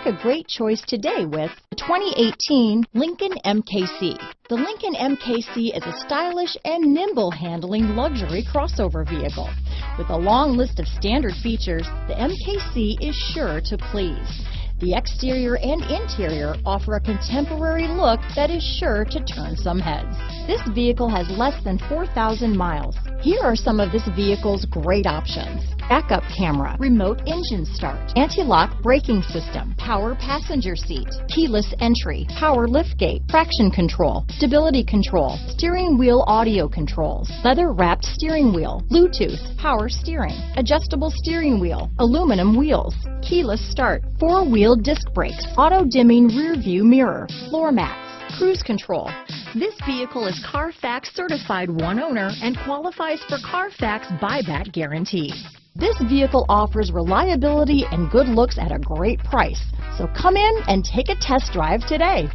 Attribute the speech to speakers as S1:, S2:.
S1: a great choice today with the 2018 Lincoln MKC. The Lincoln MKC is a stylish and nimble handling luxury crossover vehicle. With a long list of standard features, the MKC is sure to please. The exterior and interior offer a contemporary look that is sure to turn some heads. This vehicle has less than 4,000 miles. Here are some of this vehicle's great options: backup camera, remote engine start, anti-lock braking system, power passenger seat, keyless entry, power liftgate, traction control, stability control, steering wheel audio controls, leather-wrapped steering wheel, Bluetooth, power steering, adjustable steering wheel, aluminum wheels, keyless start, four-wheel disc brakes, auto-dimming rear-view mirror, floor mats, cruise control. This vehicle is Carfax certified one owner and qualifies for Carfax buyback guarantee. This vehicle offers reliability and good looks at a great price. So come in and take a test drive today.